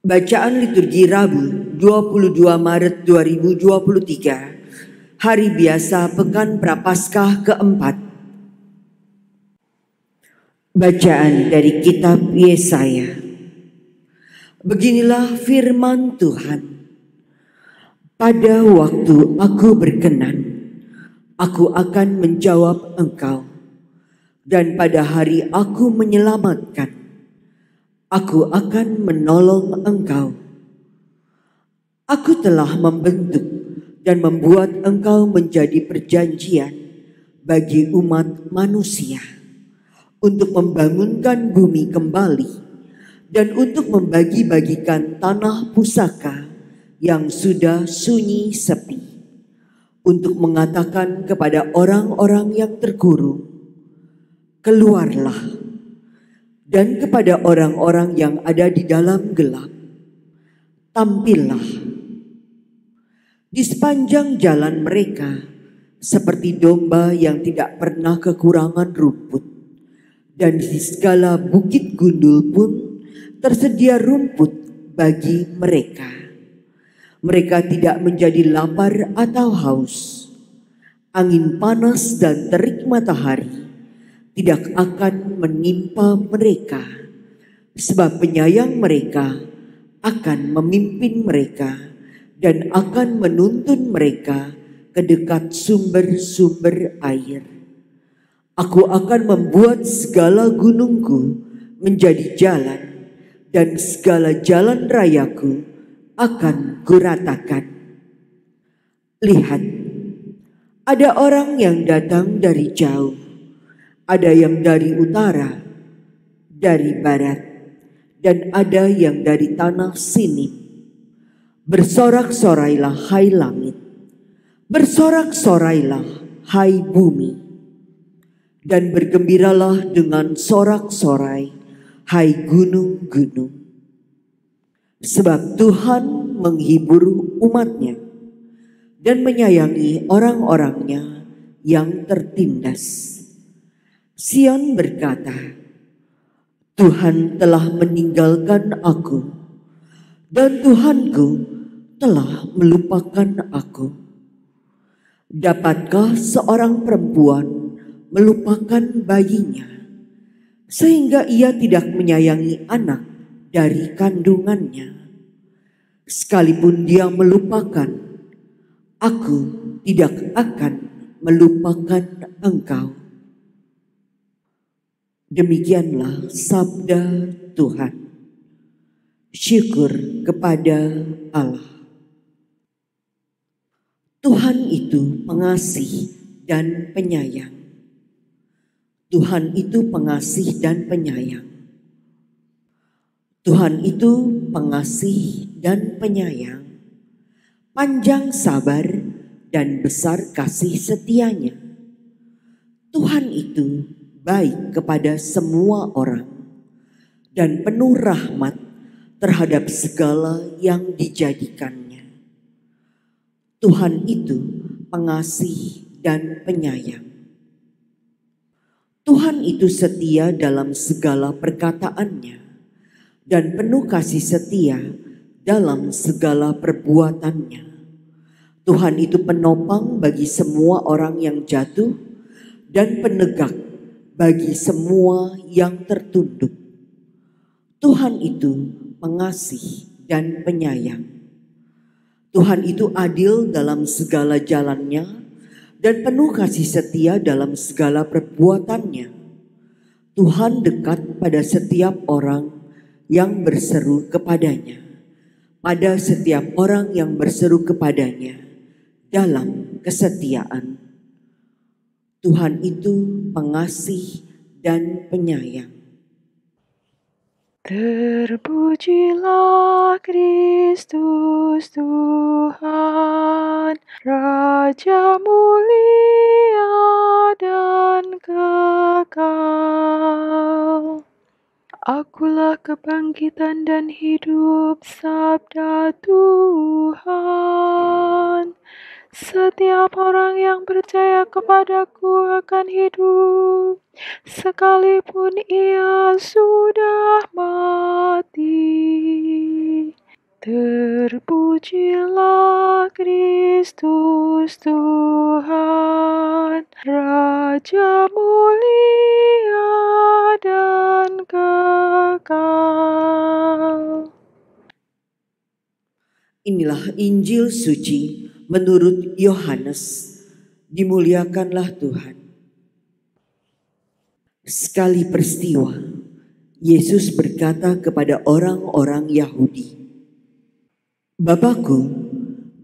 Bacaan liturgi Rabu 22 Maret 2023, Hari Biasa Pekan Prapaskah keempat. Bacaan dari kitab Yesaya. Beginilah firman Tuhan. Pada waktu aku berkenan, aku akan menjawab engkau, dan pada hari aku menyelamatkan, aku akan menolong engkau. Aku telah membentuk dan membuat engkau menjadi perjanjian bagi umat manusia, untuk membangunkan bumi kembali dan untuk membagi-bagikan tanah pusaka yang sudah sunyi sepi, untuk mengatakan kepada orang-orang yang terkurung, keluarlah, dan kepada orang-orang yang ada di dalam gelap, tampillah. Di sepanjang jalan mereka, seperti domba yang tidak pernah kekurangan rumput, dan di segala bukit gundul pun tersedia rumput bagi mereka. Mereka tidak menjadi lapar atau haus. Angin panas dan terik matahari tidak akan menimpa mereka, sebab penyayang mereka akan memimpin mereka dan akan menuntun mereka ke dekat sumber-sumber air. Aku akan membuat segala gunungku menjadi jalan, dan segala jalan rayaku akan kuratakan. Lihat, ada orang yang datang dari jauh, ada yang dari utara, dari barat, dan ada yang dari tanah sini. Bersorak-sorailah hai langit, bersorak-sorailah hai bumi, dan bergembiralah dengan sorak-sorai hai gunung-gunung. Sebab Tuhan menghibur umatnya dan menyayangi orang-orangnya yang tertindas. Sion berkata, Tuhan telah meninggalkan aku, dan Tuhanku telah melupakan aku. Dapatkah seorang perempuan melupakan bayinya, sehingga ia tidak menyayangi anak dari kandungannya? Sekalipun dia melupakan, aku tidak akan melupakan engkau. Demikianlah sabda Tuhan. Syukur kepada Allah. Tuhan itu pengasih dan penyayang. Tuhan itu pengasih dan penyayang. Tuhan itu pengasih dan penyayang, panjang sabar dan besar kasih setianya. Tuhan itu baik kepada semua orang dan penuh rahmat terhadap segala yang dijadikannya. Tuhan itu pengasih dan penyayang. Tuhan itu setia dalam segala perkataannya dan penuh kasih setia dalam segala perbuatannya. Tuhan itu penopang bagi semua orang yang jatuh dan penegak bagi semua yang tertunduk. Tuhan itu pengasih dan penyayang. Tuhan itu adil dalam segala jalannya dan penuh kasih setia dalam segala perbuatannya. Tuhan dekat pada setiap orang yang berseru kepadanya, pada setiap orang yang berseru kepadanya dalam kesetiaan. Tuhan itu pengasih dan penyayang. Terpujilah Kristus Tuhan, Raja mulia dan kekal. Akulah kebangkitan dan hidup, sabda Tuhan. Setiap orang yang percaya kepadaku akan hidup, sekalipun ia sudah mati. Terpujilah Kristus Tuhan, Raja mulia dan kekal. Inilah Injil suci menurut Yohanes. Dimuliakanlah Tuhan. Sekali peristiwa, Yesus berkata kepada orang-orang Yahudi, "Bapakku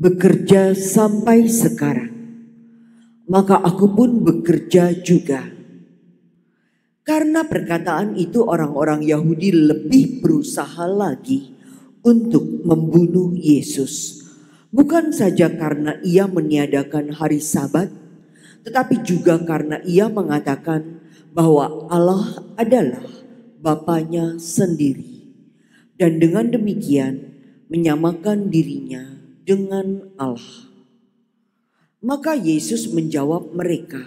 bekerja sampai sekarang, maka aku pun bekerja juga." Karena perkataan itu orang-orang Yahudi lebih berusaha lagi untuk membunuh Yesus. Bukan saja karena ia meniadakan hari Sabat, tetapi juga karena ia mengatakan bahwa Allah adalah Bapanya sendiri. Dan dengan demikian menyamakan dirinya dengan Allah. Maka Yesus menjawab mereka,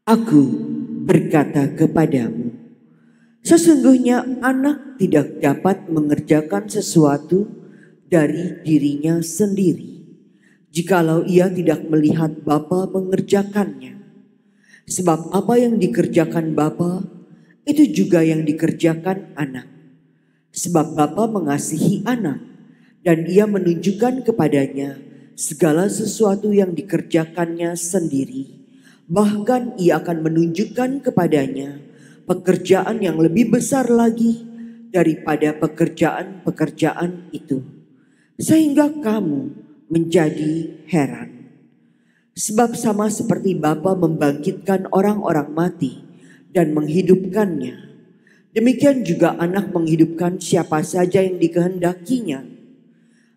"Aku berkata kepadamu, sesungguhnya anak tidak dapat mengerjakan sesuatu dari dirinya sendiri, jikalau ia tidak melihat Bapa mengerjakannya. Sebab apa yang dikerjakan Bapa, itu juga yang dikerjakan anak. Sebab Bapa mengasihi anak, dan ia menunjukkan kepadanya segala sesuatu yang dikerjakannya sendiri. Bahkan ia akan menunjukkan kepadanya pekerjaan yang lebih besar lagi daripada pekerjaan-pekerjaan itu. Sehingga kamu menjadi heran. Sebab sama seperti Bapa membangkitkan orang-orang mati dan menghidupkannya, demikian juga anak menghidupkan siapa saja yang dikehendakinya.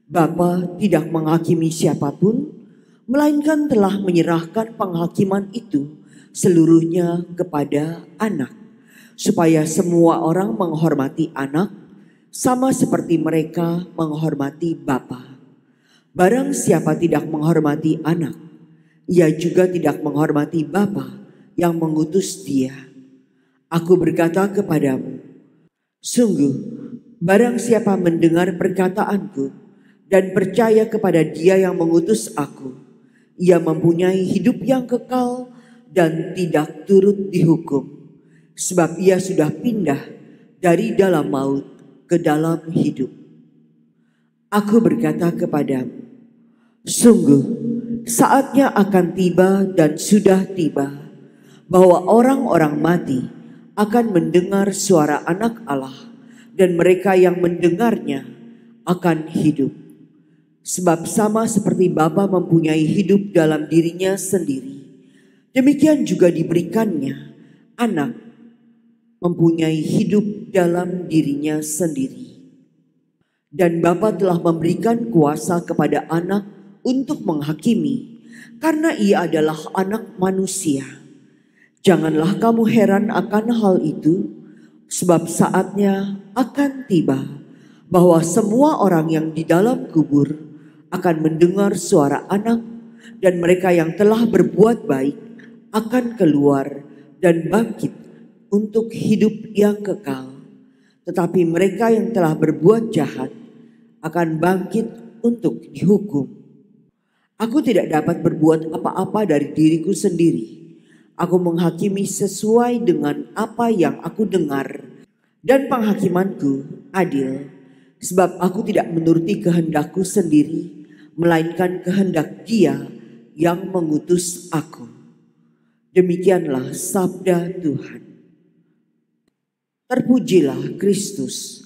Bapa tidak menghakimi siapapun, melainkan telah menyerahkan penghakiman itu seluruhnya kepada anak, supaya semua orang menghormati anak sama seperti mereka menghormati Bapa. Barang siapa tidak menghormati anak, ia juga tidak menghormati Bapa yang mengutus dia. Aku berkata kepadamu, sungguh barang siapa mendengar perkataanku dan percaya kepada dia yang mengutus aku, ia mempunyai hidup yang kekal dan tidak turut dihukum. Sebab ia sudah pindah dari dalam maut ke dalam hidup. Aku berkata kepadamu, sungguh saatnya akan tiba dan sudah tiba, bahwa orang-orang mati akan mendengar suara anak Allah, dan mereka yang mendengarnya akan hidup. Sebab sama seperti Bapa mempunyai hidup dalam dirinya sendiri, demikian juga diberikannya anak mempunyai hidup dalam dirinya sendiri. Dan Bapa telah memberikan kuasa kepada anak untuk menghakimi, karena ia adalah anak manusia. Janganlah kamu heran akan hal itu, sebab saatnya akan tiba bahwa semua orang yang di dalam kubur akan mendengar suara anak, dan mereka yang telah berbuat baik akan keluar dan bangkit untuk hidup yang kekal. Tetapi mereka yang telah berbuat jahat akan bangkit untuk dihukum. Aku tidak dapat berbuat apa-apa dari diriku sendiri. Aku menghakimi sesuai dengan apa yang aku dengar, dan penghakimanku adil, sebab aku tidak menuruti kehendakku sendiri, melainkan kehendak Dia yang mengutus aku. Demikianlah sabda Tuhan. Terpujilah Kristus.